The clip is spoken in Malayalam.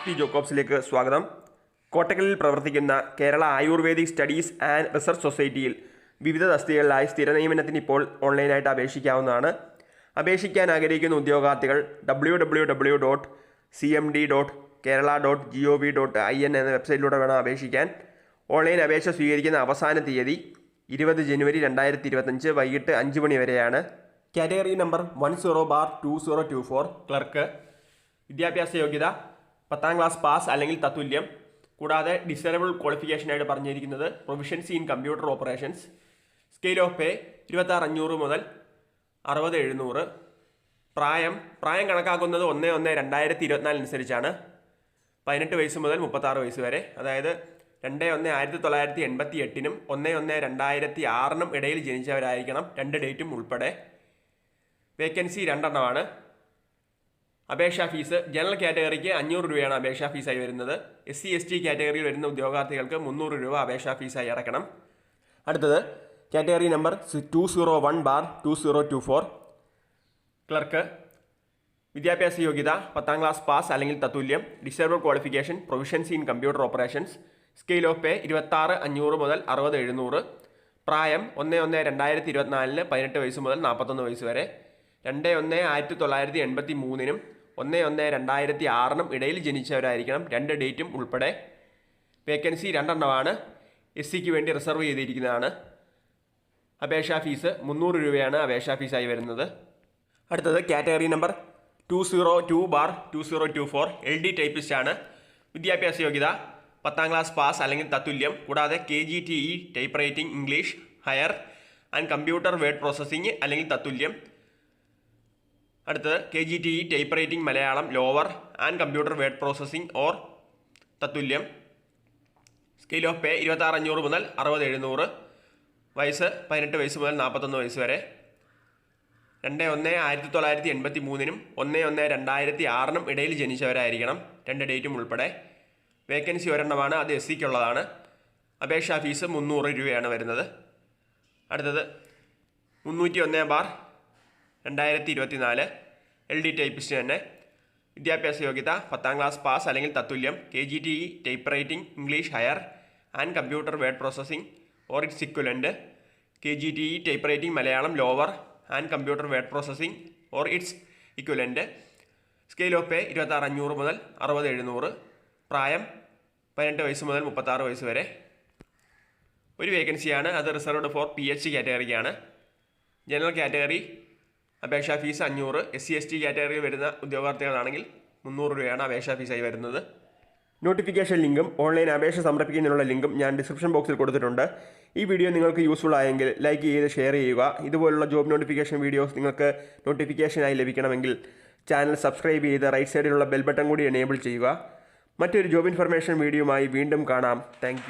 ടി ജോക്കോബ്സിലേക്ക് സ്വാഗതം. കോട്ടക്കലിൽ പ്രവർത്തിക്കുന്ന Kerala ayurvedic studies and research സൊസൈറ്റിയിൽ വിവിധ തസ്തികകളിലായി സ്ഥിര നിയമനത്തിന് ഇപ്പോൾ ഓൺലൈനായിട്ട് അപേക്ഷിക്കാവുന്നതാണ്. അപേക്ഷിക്കാൻ ആഗ്രഹിക്കുന്ന ഉദ്യോഗാർത്ഥികൾ www.cmd.kerala.gov.in എന്ന വെബ്സൈറ്റിലൂടെ വേണം അപേക്ഷിക്കാൻ. ഓൺലൈൻ അപേക്ഷ സ്വീകരിക്കുന്ന അവസാന തീയതി 20 ജനുവരി 2025 വൈകിട്ട് 5 മണി വരെയാണ്. Category number 10/2024 clerk. വിദ്യാഭ്യാസ യോഗ്യത 10ാം ക്ലാസ് പാസ് അല്ലെങ്കിൽ തത്തുല്യം. കൂടാതെ ഡിസേബിൾ ക്വാളിഫിക്കേഷനായിട്ട് പറഞ്ഞിരിക്കുന്നത് proficiency in computer operations. Scale of pay 26,500 മുതൽ 60,700. പ്രായം കണക്കാക്കുന്നത് 1/1/2024 അനുസരിച്ചാണ്. 18 വയസ്സ് മുതൽ 36 വയസ്സ് വരെ. അതായത് 2/1/1988 1/1/2006 ഇടയിൽ ജനിച്ചവരായിരിക്കണം. 2 ഡേറ്റും ഉൾപ്പെടെ. വേക്കൻസി 2 അപേക്ഷാ ഫീസ് ജനറൽ കാറ്റഗറിക്ക് 500 രൂപയാണ് അപേക്ഷാ ഫീസായി വരുന്നത്. SC/ST കാറ്റഗറിയിൽ വരുന്ന ഉദ്യോഗാർത്ഥികൾക്ക് 300 രൂപ അപേക്ഷാ ഫീസായി അടക്കണം. അടുത്തത് കാറ്റഗറി നമ്പർ 201/2024 ക്ലർക്ക്. വിദ്യാഭ്യാസ യോഗ്യത 10ാം ക്ലാസ് പാസ് അല്ലെങ്കിൽ തത്തുല്യം. Disable qualification proficiency in computer operations. Scale of pay 26,500 മുതൽ 60,700. പ്രായം 1/1/2024 18 വയസ്സ് മുതൽ 41 വയസ്സ് വരെ. 2/1/1983 1/1/2006 ഇടയിൽ ജനിച്ചവരായിരിക്കണം. 2 ഡേറ്റും ഉൾപ്പെടെ. വേക്കൻസി 2 SCക്ക് വേണ്ടി റിസർവ് ചെയ്തിരിക്കുന്നതാണ്. അപേക്ഷാ ഫീസ് 300 രൂപയാണ് അപേക്ഷാ ഫീസായി വരുന്നത്. അടുത്തത് കാറ്റഗറി നമ്പർ 202/2024 LD ടൈപ്പിസ്റ്റ് ആണ്. വിദ്യാഭ്യാസ യോഗ്യത 10ാം ക്ലാസ് പാസ് അല്ലെങ്കിൽ തത്തുല്യം. കൂടാതെ KGTE type writing English higher and computer word processing അല്ലെങ്കിൽ തത്തുല്യം. അടുത്തത് KGTE type writing Malayalam lower and computer word processing or തത്തുല്യം. സ്കെയിൽ ഓഫ് പേ 26,500 മുതൽ 60,700. വയസ്സ് 18 വയസ്സ് മുതൽ 41 വയസ്സ് വരെ. 2/1/1983 1/1/2006 ഇടയിൽ ജനിച്ചവരായിരിക്കണം. 2 ഡേറ്റും ഉൾപ്പെടെ. വേക്കൻസി 1 അത് SCക്കുള്ളതാണ്. അപേക്ഷാ ഫീസ് 300 രൂപയാണ് വരുന്നത്. അടുത്തത് 301/2024 LD ടൈപ്പിസ്റ്റ് തന്നെ. വിദ്യാഭ്യാസ യോഗ്യത 10ാം ക്ലാസ് പാസ് അല്ലെങ്കിൽ തത്തുല്യം. KGTE type writing English higher and computer word processing or it's equivalent. KGTE type writing Malayalam lower and computer word processing or it's equivalent. Scale of pay 26,500 മുതൽ 60,700. പ്രായം 18 വയസ്സ് മുതൽ 36 വയസ്സ് വരെ. ഒരു വേക്കൻസിയാണ്. അത് റിസർവ്ഡ് ഫോർ PH കാറ്റഗറിക്കാണ്. ജനറൽ കാറ്റഗറി അപേക്ഷാ ഫീസ് 500. SC/ST കാറ്റഗറിയിൽ വരുന്ന ഉദ്യോഗാർത്ഥികളാണെങ്കിൽ 300 രൂപയാണ് അപേക്ഷാ ഫീസായി വരുന്നത്. നോട്ടിഫിക്കേഷൻ ലിങ്കും ഓൺലൈൻ അപേക്ഷ സമർപ്പിക്കുന്നതിനുള്ള ലിങ്കും ഞാൻ ഡിസ്ക്രിപ്ഷൻ ബോക്സിൽ കൊടുത്തിട്ടുണ്ട്. ഈ വീഡിയോ നിങ്ങൾക്ക് യൂസ്ഫുൾ ആയെങ്കിൽ ലൈക്ക് ചെയ്ത് ഷെയർ ചെയ്യുക. ഇതുപോലുള്ള ജോബ് നോട്ടിഫിക്കേഷൻ വീഡിയോസ് നിങ്ങൾക്ക് നോട്ടിഫിക്കേഷനായി ലഭിക്കണമെങ്കിൽ ചാനൽ സബ്സ്ക്രൈബ് ചെയ്ത് റൈറ്റ് സൈഡിലുള്ള ബെൽ ബട്ടൺ കൂടി എനേബിൾ ചെയ്യുക. മറ്റൊരു ജോബ് ഇൻഫർമേഷൻ വീഡിയോയുമായി വീണ്ടും കാണാം. താങ്ക്